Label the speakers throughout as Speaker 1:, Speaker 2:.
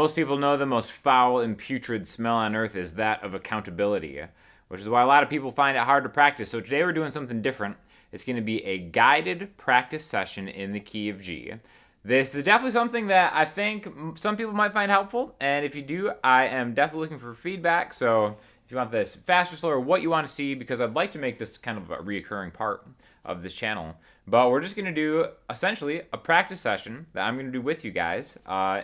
Speaker 1: Most people know the most foul and putrid smell on earth is that of accountability, which is why a lot of people find it hard to practice. So today we're doing something different. It's going to be a guided practice session in the key of G. This is definitely something that I think some people might find helpful, and if you do, I am definitely looking for feedback. So if you want this faster, slower, what you want to see, because I'd like to make this kind of a reoccurring part of this channel. But we're just going to do essentially a practice session that I'm going to do with you guys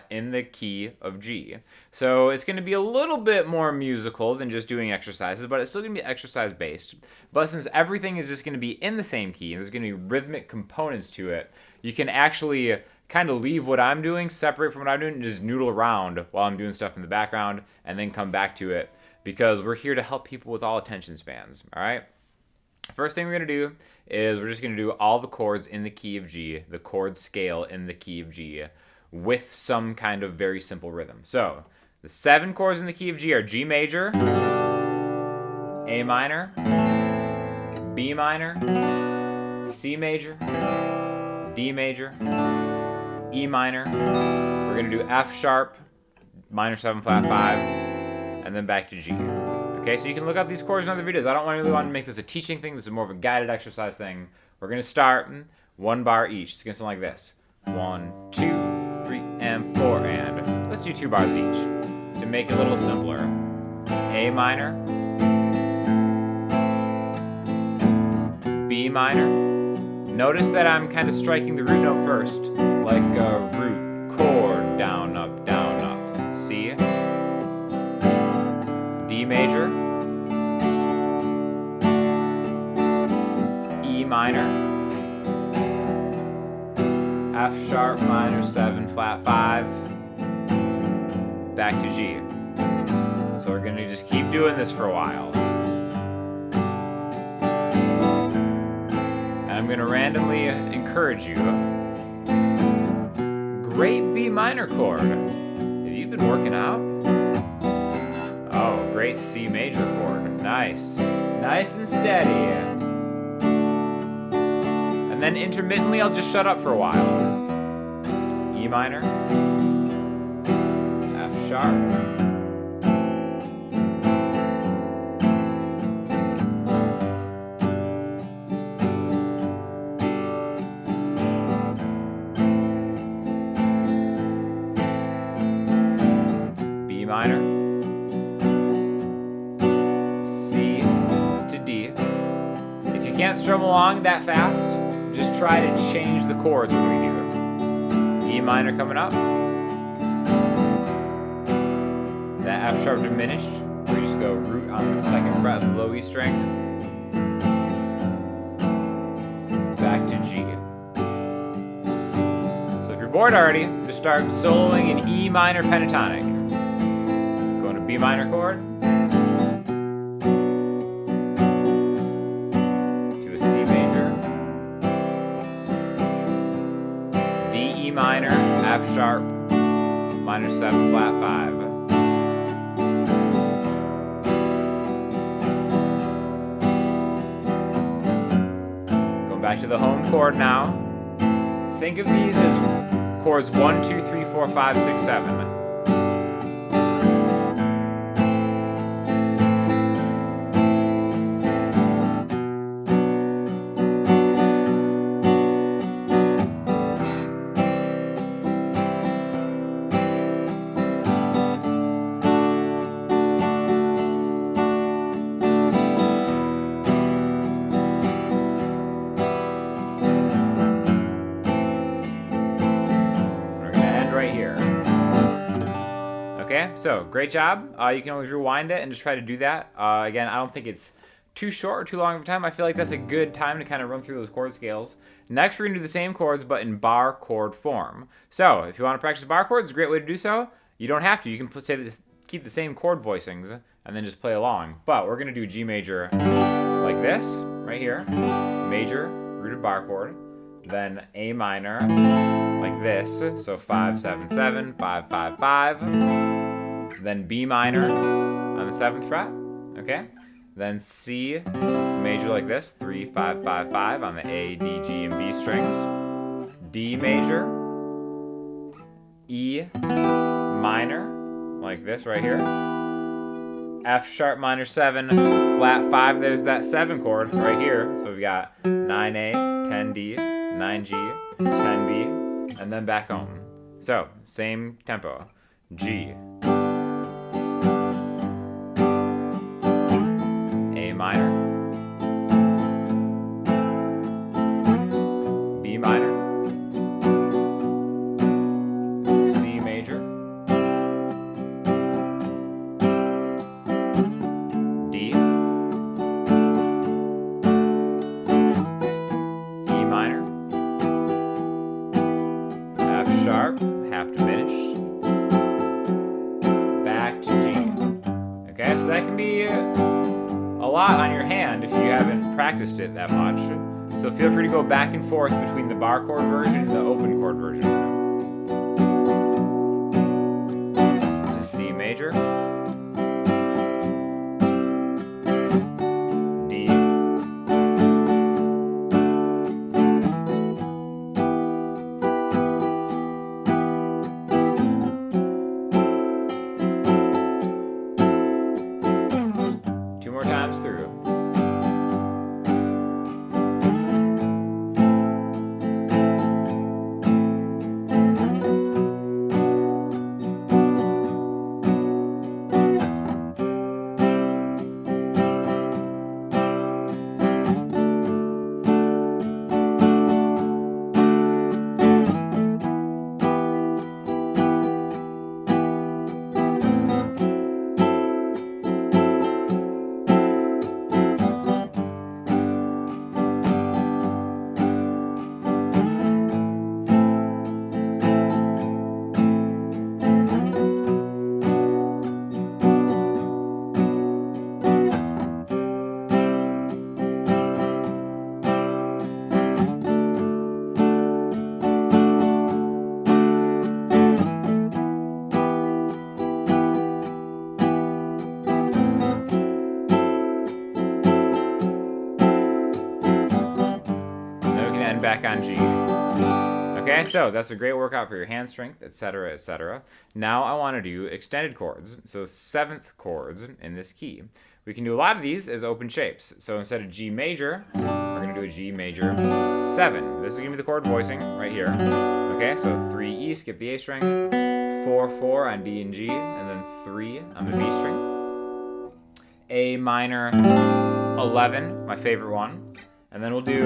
Speaker 1: in the key of G. So it's going to be a little bit more musical than just doing exercises, but it's still going to be exercise based. But since everything is just going to be in the same key, and there's going to be rhythmic components to it, you can actually kind of leave what I'm doing, separate from what I'm doing, and just noodle around while I'm doing stuff in the background, and then come back to it, because we're here to help people with all attention spans, all right? First thing we're going to do is we're just going to do all the chords in the key of G, the chord scale in the key of G, with some kind of very simple rhythm. So the 7 chords in the key of G are G major, A minor, B minor, C major, D major, E minor. We're going to do F sharp, minor 7 flat 5, and then back to G. Okay, so you can look up these chords in other videos. I don't really want to make this a teaching thing. This is more of a guided exercise thing. We're going to start 1 bar each. It's going to sound like this. 1, 2, 3, and 4, and let's do 2 bars each to make it a little simpler. A minor, B minor. Notice that I'm kind of striking the root note first, like a root chord, down, up, C, D major, E minor, F sharp minor 7 flat 5, back to G. So we're gonna just keep doing this for a while. And I'm gonna randomly encourage you. Great B minor chord. Have you been working out? Oh, great C major chord. Nice. Nice and steady. And then intermittently, I'll just shut up for a while. E minor. F sharp. Minor, C to D. If you can't strum along that fast, just try to change the chords when we do it. E minor coming up. That F sharp diminished. We just go root on the 2nd fret of the low E string. Back to G. So if you're bored already, just start soloing an E minor pentatonic. B minor chord to a C major, D, E minor, F sharp, minor 7 flat 5. Going back to the home chord now. Think of these as chords 1, 2, 3, 4, 5, 6, 7. Okay, so great job. You can always rewind it and just try to do that. Again, I don't think it's too short or too long of a time. I feel like that's a good time to kind of run through those chord scales. Next, we're going to do the same chords, but in bar chord form. So if you want to practice bar chords, it's a great way to do so. You don't have to. You can say this, keep the same chord voicings and then just play along. But we're going to do G major like this, right here. Major, rooted bar chord. Then A minor, like this. So 5, 7, 7, 5, 5, 5. Then B minor on the 7th fret, okay? Then C major like this, 3, 5, 5, 5 on the A, D, G, and B strings. D major, E minor, like this right here. F sharp minor 7, flat 5. There's that 7 chord right here. So we've got 9A, 10D, 9G, 10B, and then back home. So same tempo. G, A minor, B minor, C major, D, E minor, F sharp, half diminished, back to G. Okay, so that can be a lot on your hand if you haven't practiced it that much. So feel free to go back and forth between the bar chord version and the open chord version. To C major, D, two more times through. Back on G. Okay, so that's a great workout for your hand strength, etc., etc. Now I want to do extended chords, so 7th chords in this key. We can do a lot of these as open shapes. So instead of G major, we're going to do a G major 7. This is going to be the chord voicing right here. Okay, so 3E, skip the A string, 4/4 on D and G, and then 3 on the B string. A minor 11, my favorite one. And then we'll do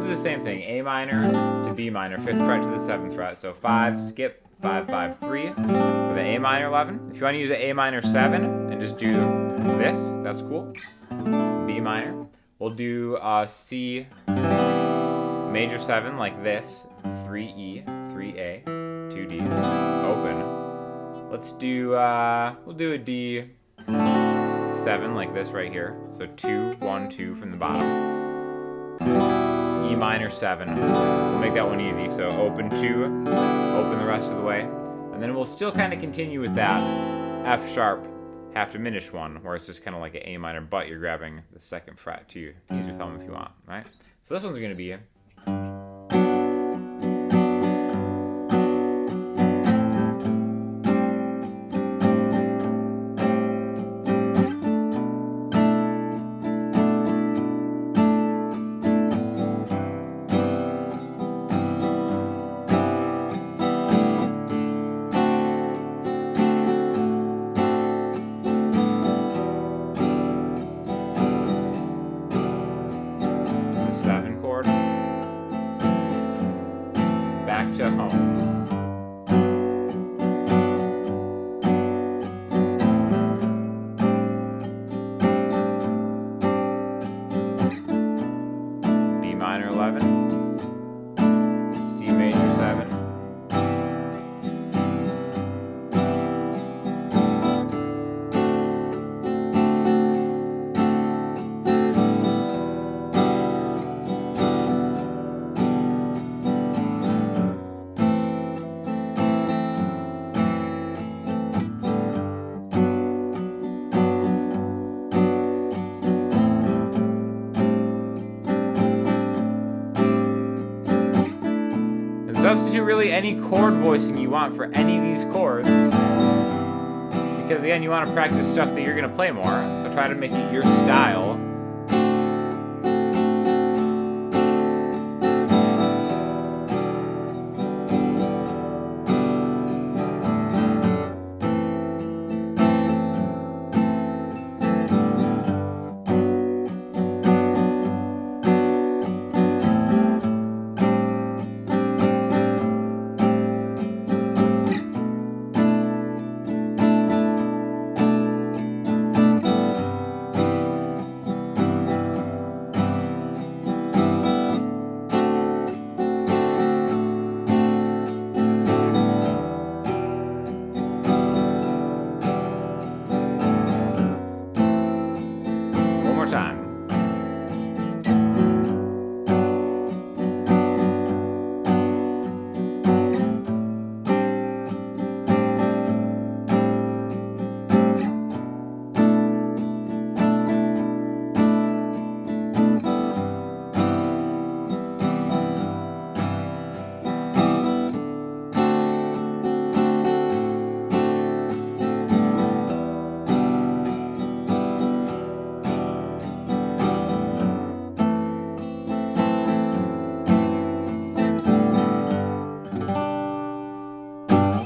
Speaker 1: the same thing. A minor to B minor, 5th fret to the 7th fret. So 5, skip, 5, 5, 3 for the A minor 11. If you want to use an A minor 7 and just do this, that's cool. B minor. We'll do C major 7 like this. 3E, 3A, 2D, open. Let's do, we'll do a D 7 like this right here. So 2, 1, 2 from the bottom. E minor 7. We'll make that one easy. So open 2, open the rest of the way. And then we'll still kind of continue with that F sharp half diminished one, where it's just kind of like an A minor, but you're grabbing the 2nd fret too. Use your thumb if you want, right? So this one's going to be to home. B minor 11, C major 7, substitute really any chord voicing you want for any of these chords. because again, you want to practice stuff that you're going to play more. So try to make it your style.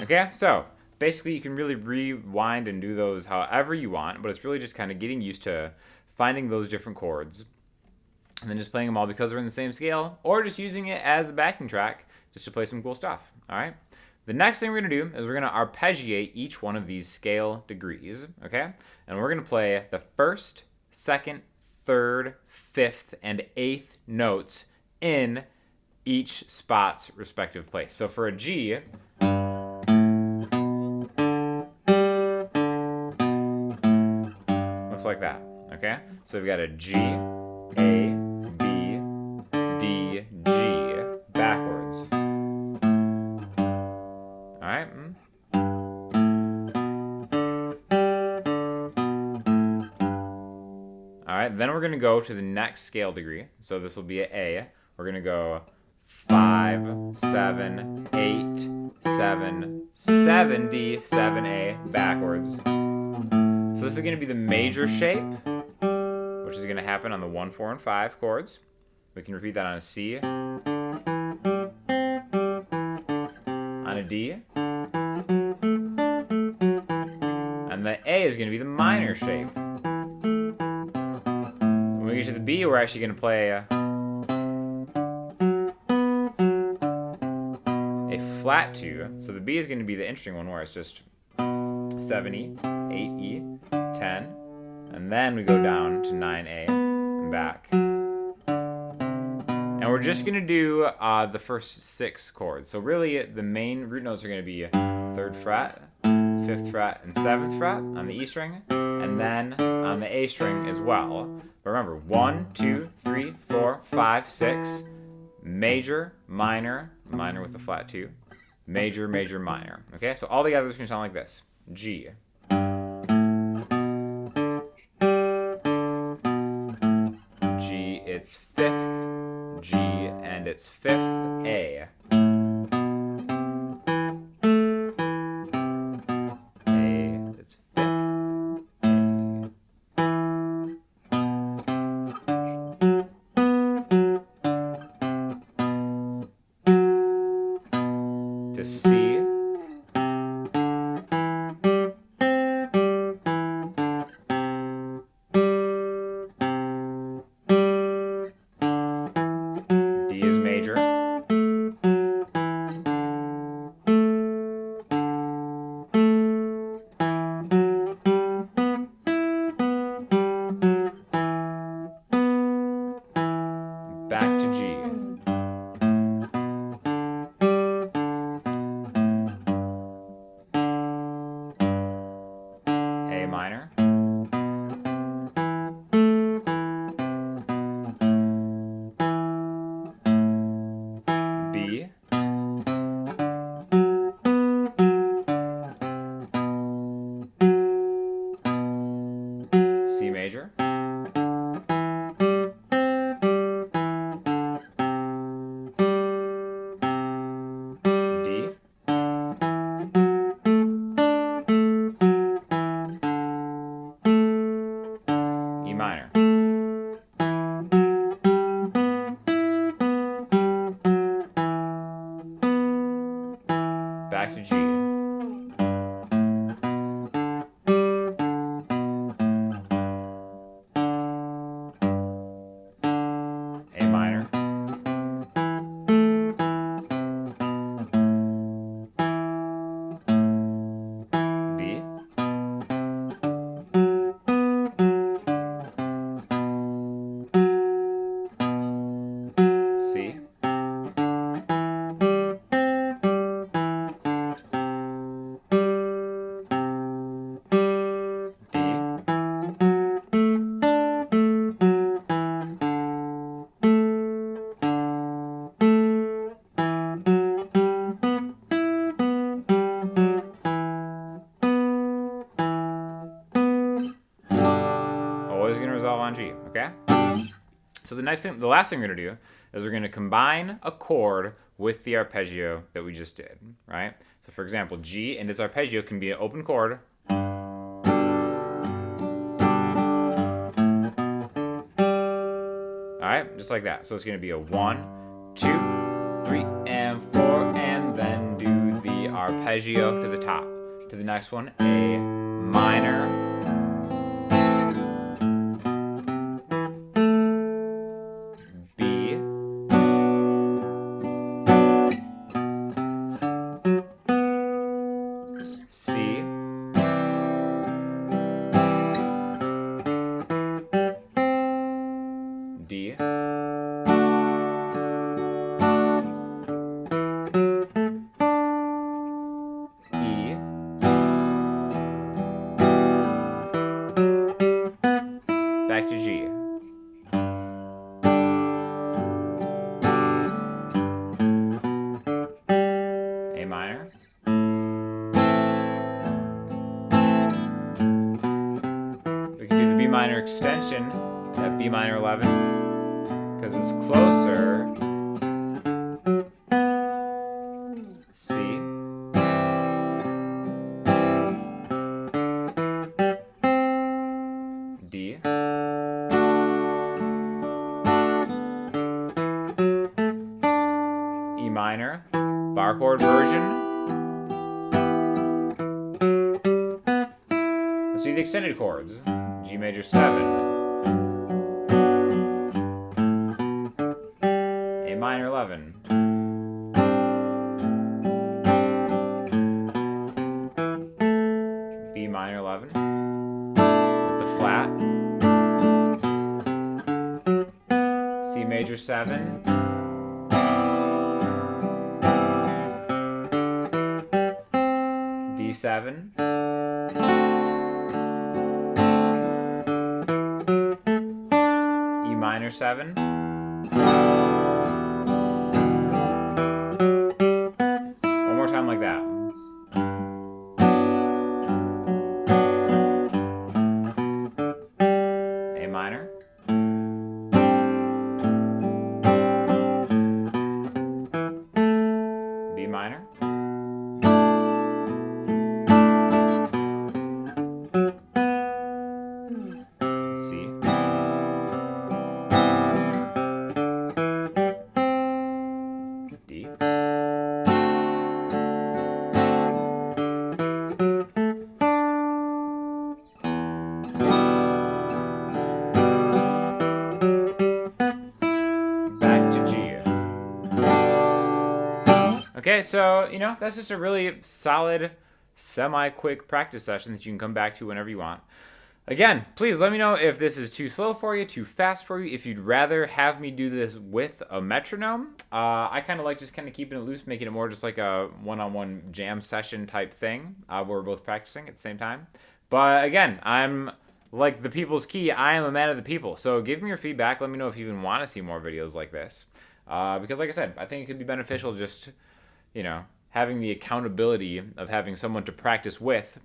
Speaker 1: Okay, so basically you can really rewind and do those however you want, but it's really just kind of getting used to finding those different chords and then just playing them all because they're in the same scale, or just using it as a backing track just to play some cool stuff, all right? The next thing we're going to do is we're going to arpeggiate each one of these scale degrees, okay? And we're going to play the first, second, third, fifth, and eighth notes in each spot's respective place. So for a G, like that, okay? So we've got a G, A, B, D, G, backwards. All right? All right, then we're gonna go to the next scale degree. So this will be an A. We're gonna go 5, 7, 8, 7, 7 D, 7 A, backwards. So this is going to be the major shape, which is going to happen on the 1, 4, and 5 chords. We can repeat that on a C, on a D, and the A is going to be the minor shape. When we get to the B, we're actually going to play a flat 2. So the B is going to be the interesting one where it's just 7E, 8E, 10, and then we go down to 9A and back. And we're just going to do the first 6 chords. So really the main root notes are going to be 3rd fret, 5th fret, and 7th fret on the E string, and then on the A string as well. But remember, 1, 2, 3, 4, 5, 6, major, minor, minor with the flat 2, major, major, minor. Okay, so all together it's going to sound like this. G, G, it's 5th, G, and it's 5th, A. A, it's 5th, A. To C. Back to G. A minor. B. C major. D. always going to resolve on G, okay? So the last thing we're going to do is we're going to combine a chord with the arpeggio that we just did, right? So for example, G and its arpeggio can be an open chord. All right, just like that. So it's going to be a 1, 2, 3, and 4, and then do the arpeggio to the top. To the next one, A minor, B, C, D, E, back to G. A minor. We can do the B minor extension at B minor 11 because it's closer. C. D. E minor, bar chord version. Let's do the extended chords. G major 7. A minor 11. B minor 11. With the flat. C major 7. D7. E minor 7. One more time like that. A minor. B minor. C. D. Back to G. Okay, so, that's just a really solid, semi-quick practice session that you can come back to whenever you want. Again, please let me know if this is too slow for you, too fast for you, if you'd rather have me do this with a metronome. I kind of like just keeping it loose, making it more just like a one-on-one jam session type thing where we're both practicing at the same time. But again, I'm like the people's key. I am a man of the people. So give me your feedback. Let me know if you even want to see more videos like this. Because like I said, I think it could be beneficial just, having the accountability of having someone to practice with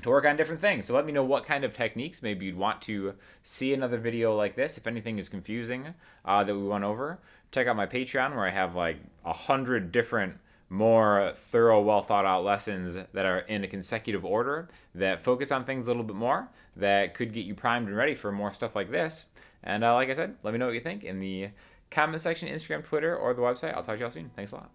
Speaker 1: to work on different things. So let me know what kind of techniques maybe you'd want to see another video like this. If anything is confusing that we went over, check out my Patreon where I have like 100 different more thorough, well thought out lessons that are in a consecutive order that focus on things a little bit more that could get you primed and ready for more stuff like this. And like I said, let me know what you think in the comment section, Instagram, Twitter, or the website. I'll talk to y'all soon. Thanks a lot.